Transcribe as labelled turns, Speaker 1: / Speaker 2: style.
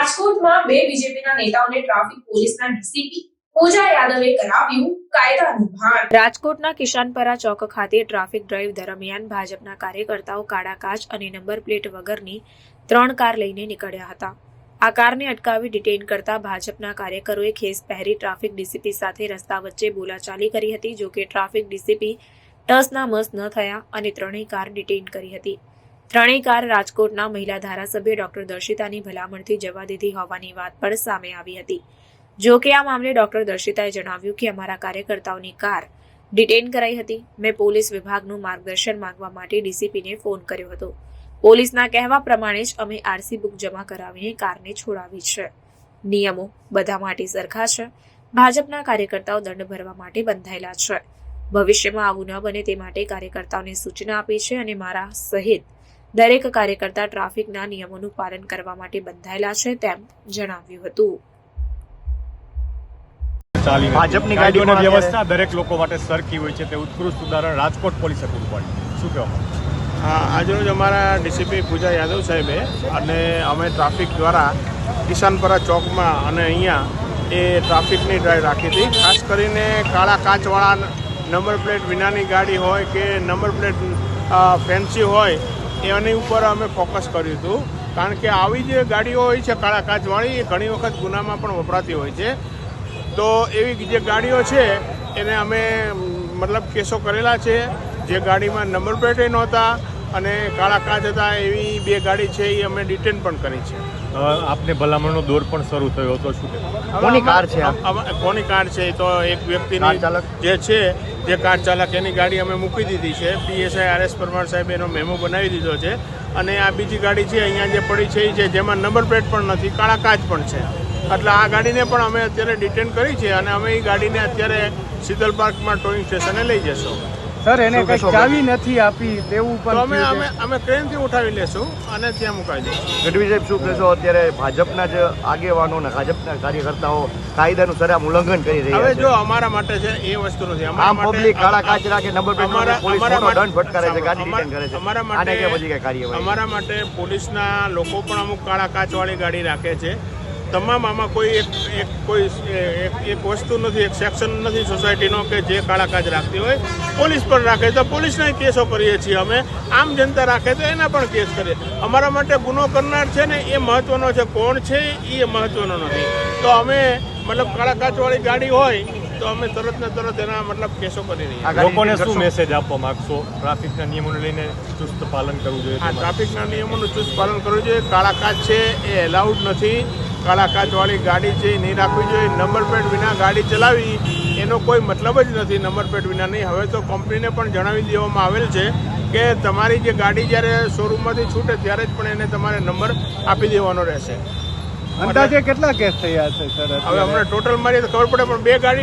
Speaker 1: રાજકોટમાં બે બીજેપીના નેતાઓને ટ્રાફિક પોલીસના ડીસીપી પૂજા યાદવે કરાવ્યું કાયદાનું ભાન। રાજકોટના કિશાનપરા ચોક ખાતે ટ્રાફિક ડ્રાઈવ દરમિયાન ભાજપના કાર્યકર્તાઓ કાળા કાચ અને નંબર પ્લેટ વગરની 3 કાર લઈને નીકળ્યા હતા। આ કારને અટકાવી ડિટેઇન કરતા ભાજપના કાર્યકરોએ ખેસ પહેરી ટ્રાફિક ડીસીપી સાથે રસ્તા વચ્ચે બોલાચાલી કરી હતી। જો કે ટ્રાફિક ડીસીપી ટસના મસ ન થયા અને 3 કાર ડિટેઇન કરી હતી। 3 કાર રાજકોટના મહિલા ધારાસભ્ય ડોક્ટર દર્શિતાની ભલામણથી જવા દીધી હોવાની વાત પણ સામે આવી હતી। જો કે આ મામલે ડોક્ટર દર્શિતાએ જણાવ્યું કે અમારા કાર્યકર્તાઓની કાર ડિટેઇન કરાઈ હતી। મેં પોલીસ વિભાગનું માર્ગદર્શન માંગવા માટે ડીસીપીને ફોન કર્યો હતો। પોલીસના કહેવા પ્રમાણે જ અમે આરસી બુક જમા કરાવીને કારને છોડાવી છે। નિયમો બધા માટે સરખા છે। ભાજપના કાર્યકર્તાઓ દંડ ભરવા માટે બંધાયેલા છે। ભવિષ્યમાં આવું ન બને તે માટે કાર્યકર્તાઓને સૂચના આપી છે અને મારા સહિત દરેક કાર્યકર્તા ટ્રાફિકના નિયમોનું પાલન કરવા માટે બંધાયેલા છે તેમ જણાવ્યું હતું।
Speaker 2: ભાજપની ગાડીઓની વ્યવસ્થા દરેક લોકો માટે સરખી હોય છે તે ઉત્કૃષ્ટ ઉદાહરણ રાજકોટ પોલીસે પૂરું પાડ્યું। શું કહેવા?
Speaker 3: આજરોજ અમારા ડીસીપી પૂજા યાદવ સાહેબે અને અમે ટ્રાફિક દ્વારા કિશાનપરા ચોકમાં અને અહીંયા એ ટ્રાફિકની ડ્રાઈવ રાખી હતી। ખાસ કરીને કાળા કાચવાળા નંબર પ્લેટ વિનાની ગાડી હોય કે નંબર પ્લેટ ફેન્સી હોય એની ઉપર અમે ફોકસ કર્યું હતું, કારણ કે આવી જે ગાડીઓ હોય છે કાળા કાચવાળી એ ઘણી વખત ગુનામાં પણ વપરાતી હોય છે। તો એવી જે ગાડીઓ છે એને અમે મતલબ કેસો કરેલા છે। જે ગાડીમાં નંબર પ્લેટે નહોતા અને કાળા કાચ હતા એવી 2 ગાડી છે એ અમે ડિટેન પણ કરી છે।
Speaker 2: આપને ભલામણનો દોર પણ શરૂ થયો હતો, શું
Speaker 3: કોની કાર છે? કોની કાર છે તો એક વ્યક્તિની જે છે જે કાર ચાલક એની ગાડી અમે મૂકી દીધી છે। પીએસઆઈ આરએસ પરમાર સાહેબ એનો મેમો બનાવી દીધો છે અને આ બીજી ગાડી છે અહીંયા જે પડી છે એ છે જેમાં નંબર પ્લેટ પણ નથી, કાળા કાચ પણ છે, એટલે આ ગાડીને પણ અમે અત્યારે ડિટેન કરી છે અને અમે એ ગાડીને અત્યારે શીતલ પાર્કમાં ટોઈંગ સ્ટેશને લઈ જશું।
Speaker 4: સર, એને કઈ ચાવી નથી આપી તેવું પણ
Speaker 3: અમે ક્રેનથી ઉઠાવી લેશું અને ત્યાં મુકાવી દઈશું।
Speaker 5: ગઢવી સાહેબ, શું કહેશો? અત્યારે ભાજપના જ આગેવાનો અને ભાજપના કાર્યકર્તાઓ કાયદાનું સરેઆમ ઉલ્લંઘન કરી રહ્યા છે।
Speaker 3: હવે જો અમારા માટે છે એ વસ્તુ નથી,
Speaker 5: આમ પબ્લિક કાળા કાચ રાખે, નંબર પ્લેટ પોલીસ મોટો દંડ ફટકારે છે, ગાડી ડિટેન કરે છે, આને કે પછી કઈ કાર્યવાહી?
Speaker 3: અમારા માટે પોલીસના લોકો પણ અમુક કાળા કાચવાળી ગાડી રાખે છે। તમામ આમાં કોઈ એક વસ્તુ નથી, એક સેક્શન નથી સોસાયટીનો કે જે કાળા કાચ રાખતી હોય। પોલીસ પણ રાખે તો પોલીસના કેસો કરીએ છીએ અમે, આમ જનતા રાખે તો એના પણ કેસ કરીએ। અમારા માટે ગુનો કરનાર છે ને એ મહત્વનો છે, કોણ છે એ મહત્વનો નથી। તો અમે મતલબ કાળા કાચવાળી ગાડી હોય તો અમે તરત ને તરત એના મતલબ કેસો કરી રહ્યા।
Speaker 2: લોકોને શું મેસેજ આપવા માંગશો? ટ્રાફિકના નિયમોને લઈને ચુસ્ત પાલન કરવું જોઈએ।
Speaker 3: ટ્રાફિકના નિયમોનું ચુસ્ત પાલન કરવું જોઈએ। કાળા કાચ છે એ એલાઉડ નથી, કાળા કાચવાળી ગાડી છે એ નહીં રાખવી જોઈએ। નંબર પ્લેટ વિના ગાડી ચલાવી એનો કોઈ મતલબ જ નથી, નંબર પ્લેટ વિના નહીં। હવે તો કંપનીને પણ જણાવી દેવામાં આવેલ છે કે તમારી જે ગાડી જ્યારે શોરૂમમાંથી છૂટે ત્યારે જ પણ એને તમારે નંબર આપી દેવાનો રહેશે।
Speaker 4: અંદાજે કેટલા કેસ થયા છે સર?
Speaker 3: હવે અમને ટોટલ મારી ખબર પડે પણ 2 ગાડી